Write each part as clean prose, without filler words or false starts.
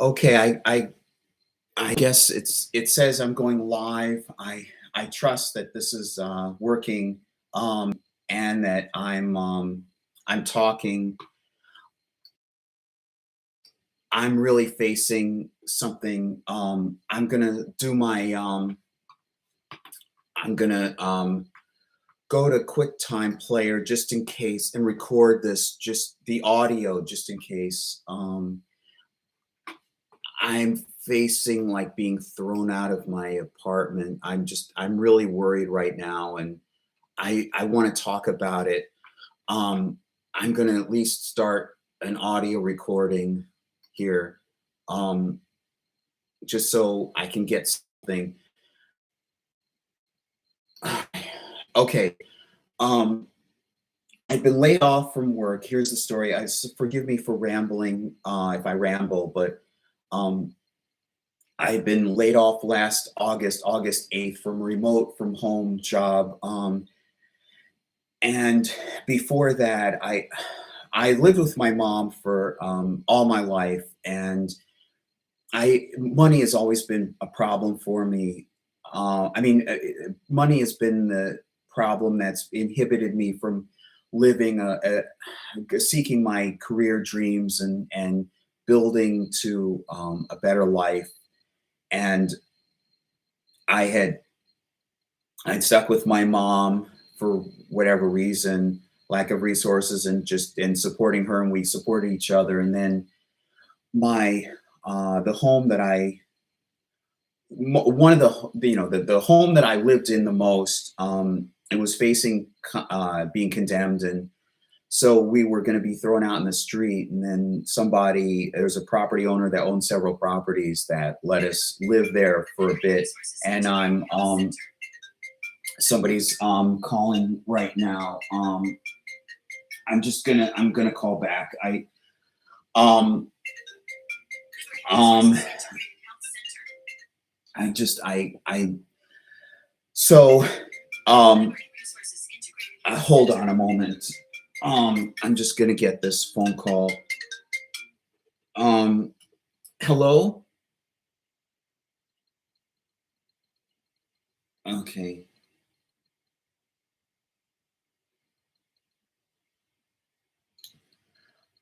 Okay, I guess it says I'm going live. I trust that this is working, and that I'm talking. I'm really facing something. I'm gonna go to QuickTime Player just in case and record this, just the audio, just in case. I'm facing like being thrown out of my apartment. I'm really worried right now, and I want to talk about it. I'm gonna at least start an audio recording here, um, just so I can get something. Okay. Um, I've been laid off from work. Here's the story. Forgive me for rambling, if I ramble, but um, I've been laid off last August, August 8th, from a remote from home job. And before that, I lived with my mom for all my life, and I money has always been a problem for me. Money has been the problem that's inhibited me from living seeking my career dreams and building to a better life. And I had I'd stuck with my mom for whatever reason, lack of resources, and just in supporting her, and we supported each other. And then my the home that one of the home that I lived in the most, it was facing being condemned, and so we were going to be thrown out in the street. And then there's a property owner that owns several properties that let us live there for a bit. And somebody's calling right now. I'm gonna call back. Um um I just I so um hold on a moment. I'm just gonna get this phone call. Um Hello? Okay.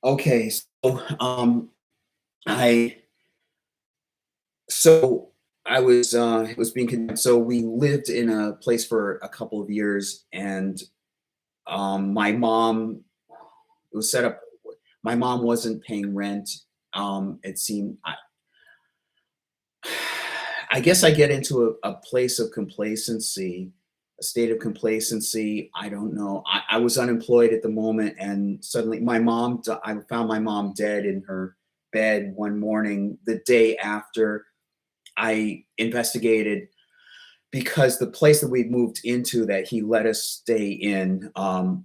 Okay, I so I was being condemned. So we lived in a place for a couple of years, and my mom it was set up. My mom wasn't paying rent. It seemed I guess I get into a place of complacency, a state of complacency. I don't know. I was unemployed at the moment, and suddenly I found my mom dead in her bed one morning, the day after I investigated, because the place that we moved into that he let us stay in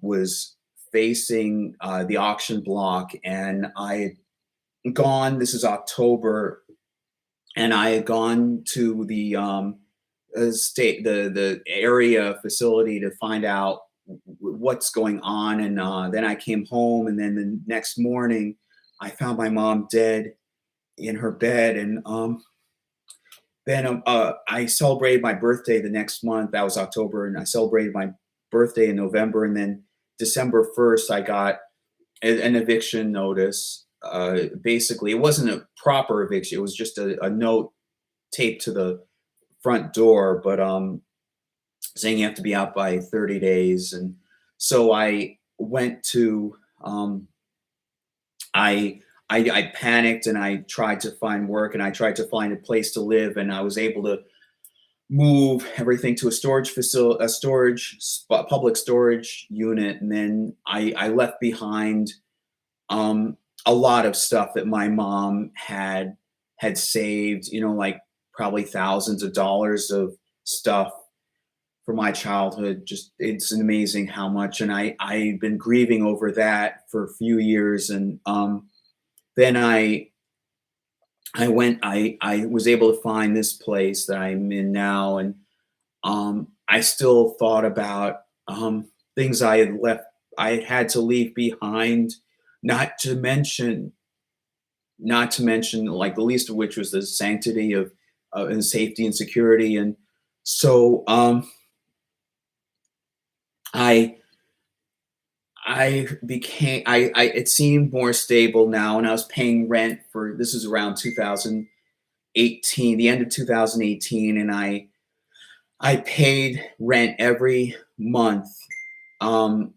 was facing the auction block. And I had gone, this is October, and I had gone to the the area facility to find out what's going on. And then I came home, and then the next morning I found my mom dead in her bed. And then I celebrated my birthday the next month. That was October, and I celebrated my birthday in November. And then December 1st, I got an eviction notice. Basically, it wasn't a proper eviction; it was just a note taped to the front door, but saying you have to be out by 30 days. And so I went to I panicked, and I tried to find work, and I tried to find a place to live, and I was able to move everything to a storage facility, public storage unit. And then I left behind um, a lot of stuff that my mom had saved, like probably thousands of dollars of stuff for my childhood. Just it's amazing how much. And I've been grieving over that for a few years. And then I was able to find this place that I'm in now. And I still thought about things I had to leave behind, not to mention not to mention, like, the least of which was the sanctity of and safety and security. And so I I it seemed more stable now, and I was paying rent for, this is around 2018, the end of 2018, and I paid rent every month, um,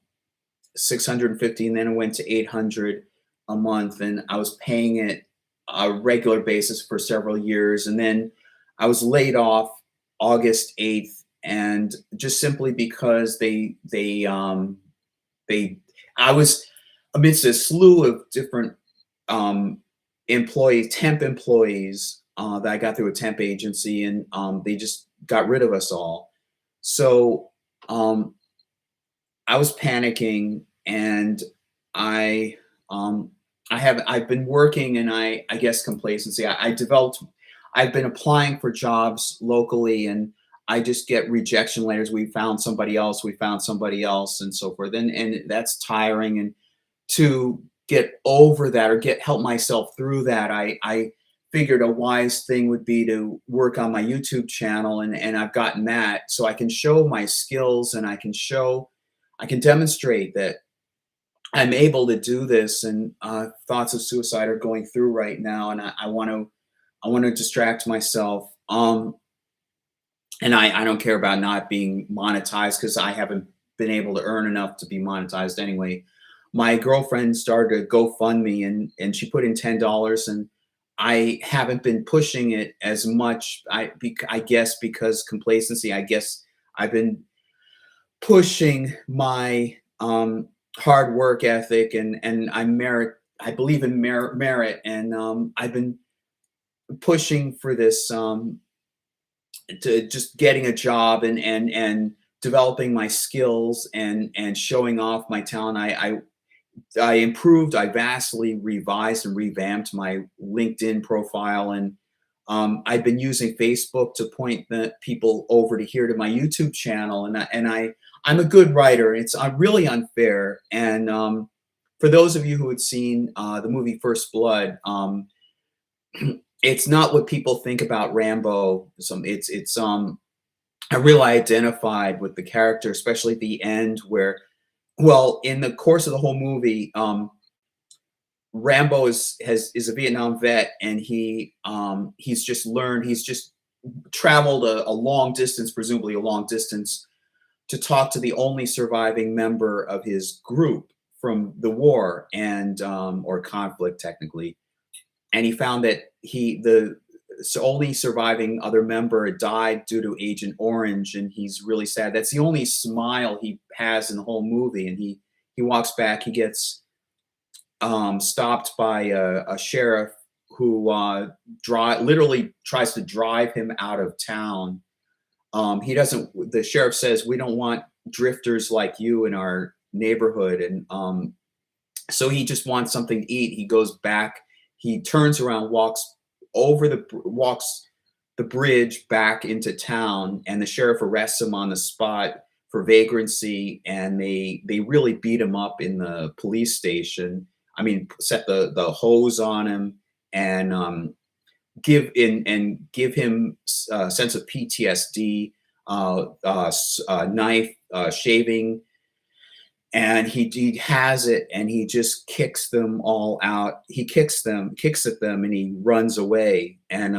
650, and then it went to 800 a month, and I was paying it a regular basis for several years, and then I was laid off August 8th, and just simply because they I was amidst a slew of different um, employees, temp employees, that I got through a temp agency, and they just got rid of us all. So um, I was panicking, and I um, I've been working, and I guess complacency. I developed. I've been applying for jobs locally, and I just get rejection letters. We found somebody else. We found somebody else, and so forth. And that's tiring. And to get over that, or get help myself through that, I figured a wise thing would be to work on my YouTube channel, and I've gotten that, so I can show my skills, and I can demonstrate that I'm able to do this. And thoughts of suicide are going through right now, and I want to distract myself. And I don't care about not being monetized, because I haven't been able to earn enough to be monetized anyway. My girlfriend started a GoFundMe, and she put in $10, and I haven't been pushing it as much. I guess because complacency. I guess I've been pushing my hard work ethic, and I believe in merit, and I've been pushing for this, to just getting a job, and developing my skills, and showing off my talent. I improved. I vastly revised and revamped my LinkedIn profile, and I've been using Facebook to point the people over to here to my YouTube channel, I'm a good writer. It's really unfair. And for those of you who had seen the movie First Blood, it's not what people think about Rambo. I really identified with the character, especially at the end, where, well, in the course of the whole movie, Rambo is a Vietnam vet, and he's just traveled a long distance, presumably a long distance, to talk to the only surviving member of his group from the war, and or conflict technically. And he found that the only surviving other member had died due to Agent Orange, and he's really sad. That's the only smile he has in the whole movie. And he walks back. He gets stopped by a sheriff who literally tries to drive him out of town. He doesn't. The sheriff says, "We don't want drifters like you in our neighborhood," and so he just wants something to eat. He goes back. He turns around, walks the bridge back into town, and the sheriff arrests him on the spot for vagrancy, and they really beat him up in the police station. I mean, set the hose on him, and give him a sense of PTSD, knife, shaving, and he has it, and he just kicks them all out. He kicks at them, and he runs away. And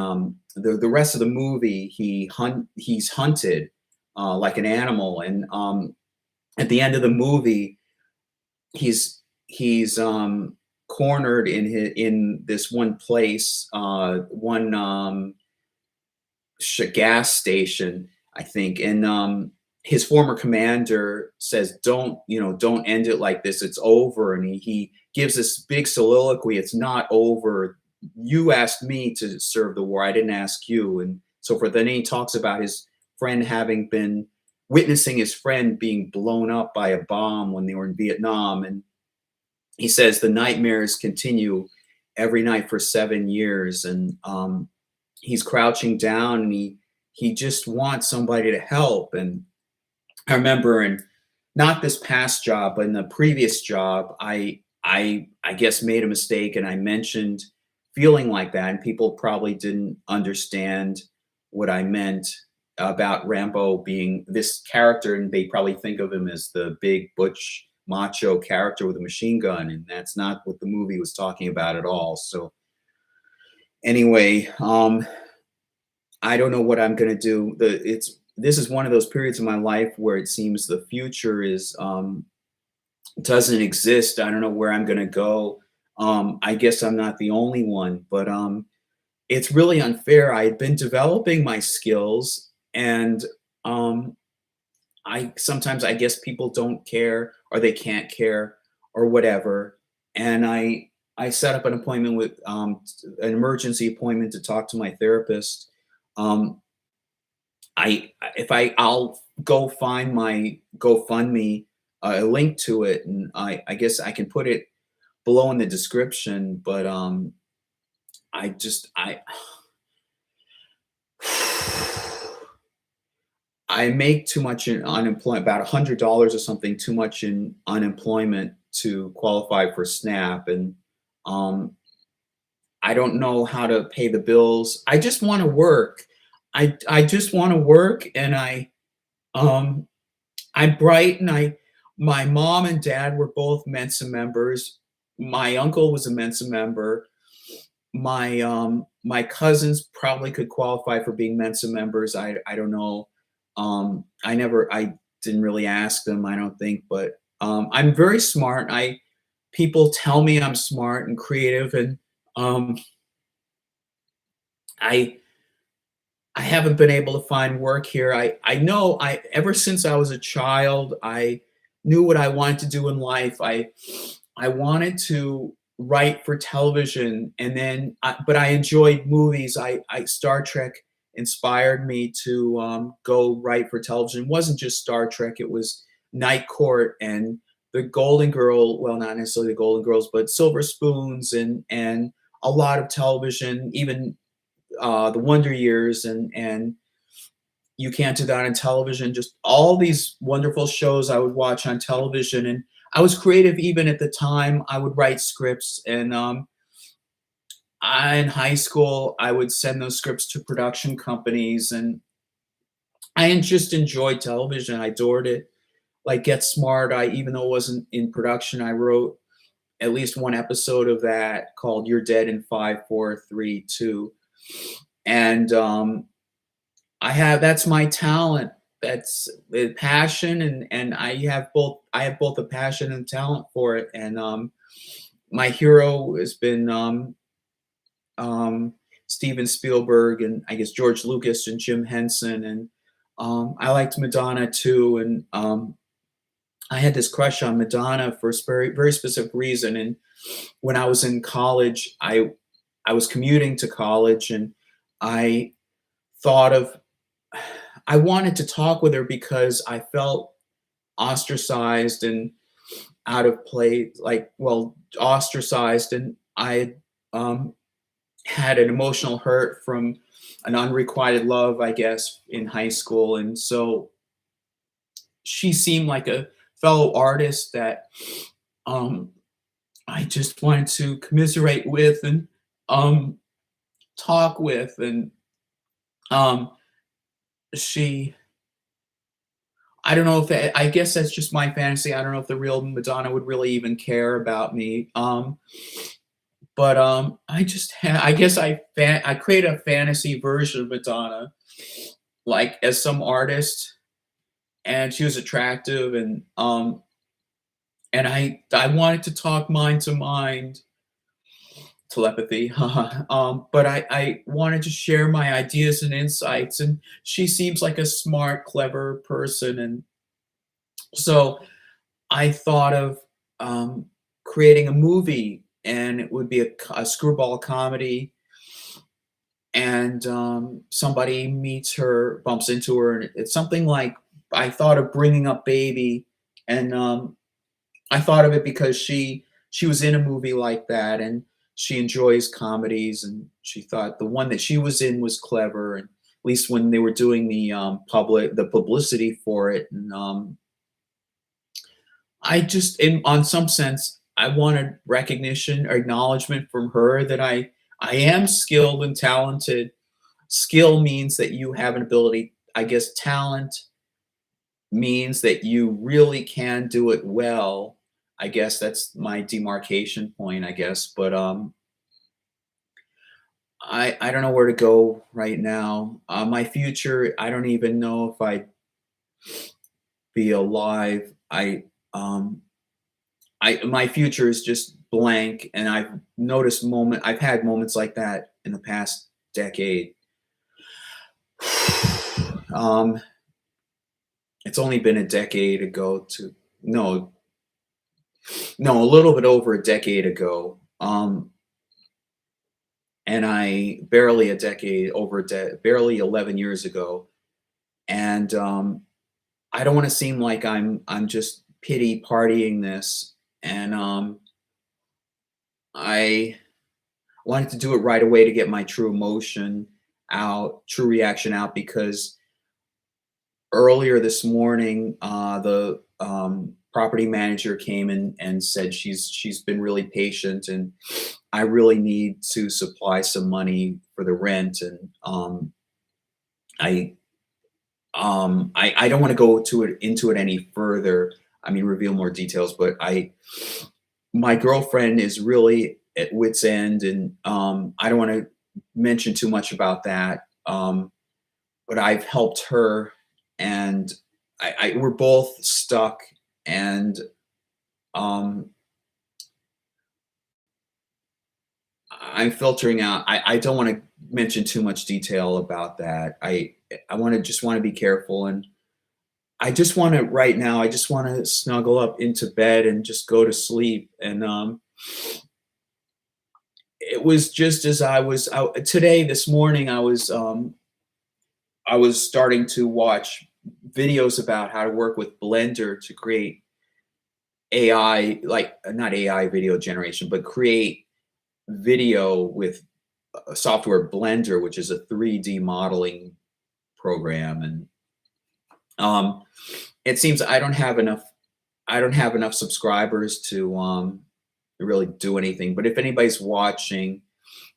the rest of the movie, he's hunted like an animal. And at the end of the movie, he's cornered in this one place, one gas station, I think, and his former commander says, don't end it like this, it's over. And he gives this big soliloquy, it's not over, you asked me to serve the war, I didn't ask you, and so forth. Then he talks about his friend having been witnessing his friend being blown up by a bomb when they were in Vietnam, and he says the nightmares continue every night for 7 years. And he's crouching down, and he just wants somebody to help. And I remember, in not this past job, but in the previous job, I guess made a mistake, and I mentioned feeling like that, and people probably didn't understand what I meant about Rambo being this character, and they probably think of him as the big butch macho character with a machine gun, and that's not what the movie was talking about at all. So anyway, I don't know what I'm gonna do. This is one of those periods of my life where it seems the future is doesn't exist. I don't know where I'm gonna go. I guess I'm not the only one, but it's really unfair. I had been developing my skills, and um, I sometimes I guess people don't care or they can't care or whatever. And I set up an appointment with an emergency appointment to talk to my therapist. Um, I'll go find my GoFundMe, a link to it, and I guess I can put it below in the description. But I just I make too much in unemployment, about $100 or something too much in unemployment to qualify for SNAP, and um, I don't know how to pay the bills. I just want to work. I just want to work, and um, I'm bright, and my mom and dad were both Mensa members. My uncle was a Mensa member. My cousins probably could qualify for being Mensa members. I don't know. I didn't really ask them, I don't think, but I'm very smart. People tell me I'm smart and creative, and um, I I haven't been able to find work here. I know I ever since I was a child, I knew what I wanted to do in life. I wanted to write for television, and then but I enjoyed movies. I Star Trek inspired me to go write for television. It wasn't just Star Trek; it was Night Court and the Golden Girl. Well, not necessarily the Golden Girls, but Silver Spoons and a lot of television, even the Wonder Years and You Can't Do That on Television. Just all these wonderful shows I would watch on television, and I was creative even at the time. I would write scripts, and in high school I would send those scripts to production companies, and just enjoyed television. I adored it. Like Get Smart, I even though it wasn't in production, I wrote at least one episode of that called You're Dead in 5, 4, 3, 2. And I have that's my talent. That's the passion, and I have both a passion and talent for it. And my hero has been um, Steven Spielberg, and I guess George Lucas and Jim Henson, and I liked Madonna too. And I had this crush on Madonna for a very specific reason. And when I was in college, I was commuting to college, and I thought of I wanted to talk with her because I felt ostracized and out of place, like, well, ostracized, and I um, had an emotional hurt from an unrequited love, I guess, in high school. And so she seemed like a fellow artist that um, I just wanted to commiserate with and um, talk with. And um, she I don't know if I guess that's just my fantasy. I don't know if the real Madonna would really even care about me. But I guess I created a fantasy version of Madonna, like as some artist, and she was attractive, and I wanted to talk mind to mind, telepathy. But I wanted to share my ideas and insights, and she seems like a smart, clever person, and so I thought of creating a movie, and it would be a screwball comedy. And somebody meets her, bumps into her, and it's something like I thought of Bringing Up Baby, and I thought of it because she was in a movie like that, and she enjoys comedies, and she thought the one that she was in was clever, and at least when they were doing the publicity for it. And I just, in on some sense, I wanted recognition or acknowledgement from her that I I am skilled and talented. Skill means that you have an ability. I guess talent means that you really can do it well. I guess that's my demarcation point, I guess. But I don't know where to go right now. My future, I don't even know if I'd be alive. Um I my future is just blank, and I've had moments like that in the past decade. um it's only been a decade ago to no no a little bit over a decade ago. And I barely a decade over barely 11 years ago. And I don't want to seem like I'm just pity partying this. And I wanted to do it right away to get my true emotion out, true reaction out, because earlier this morning, the property manager came in and said she's been really patient, and I really need to supply some money for the rent. And I I don't want to go to it into it any further. I mean, reveal more details, but I my girlfriend is really at wit's end, and I don't want to mention too much about that. But I've helped her, and we're both stuck, and um, I'm filtering out. I don't want to mention too much detail about that. I want to just want to be careful, and I just want to right now. I just want to snuggle up into bed and just go to sleep. And it was just as I was out today, this morning. I was starting to watch videos about how to work with Blender to create AI, like not AI video generation, but create video with a software Blender, which is a 3D modeling program. And um, it seems I don't have enough subscribers to really do anything. But if anybody's watching,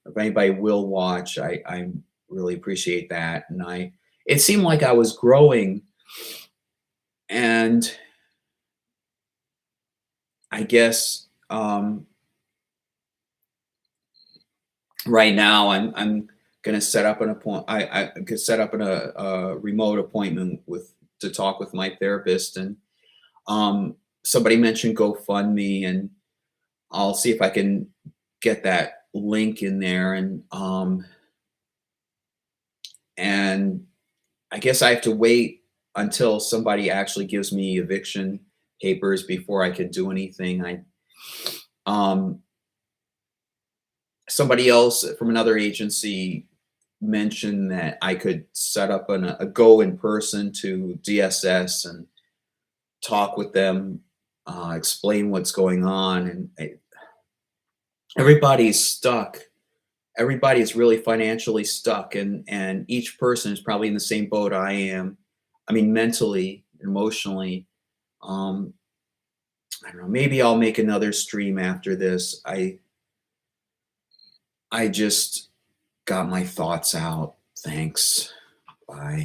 if anybody will watch, I really appreciate that. And it seemed like I was growing, and I guess right now I'm gonna set up an appoint. I could set up a remote appointment with to talk with my therapist. And somebody mentioned GoFundMe, and I'll see if I can get that link in there. And I guess I have to wait until somebody actually gives me eviction papers before I can do anything. I um Somebody else from another agency mentioned that I could set up a go in person to DSS and talk with them, explain what's going on. And everybody's stuck. Everybody is really financially stuck, and each person is probably in the same boat I am. I mean, mentally, emotionally. Um, I don't know. Maybe I'll make another stream after this. I just got my thoughts out. Thanks. Bye.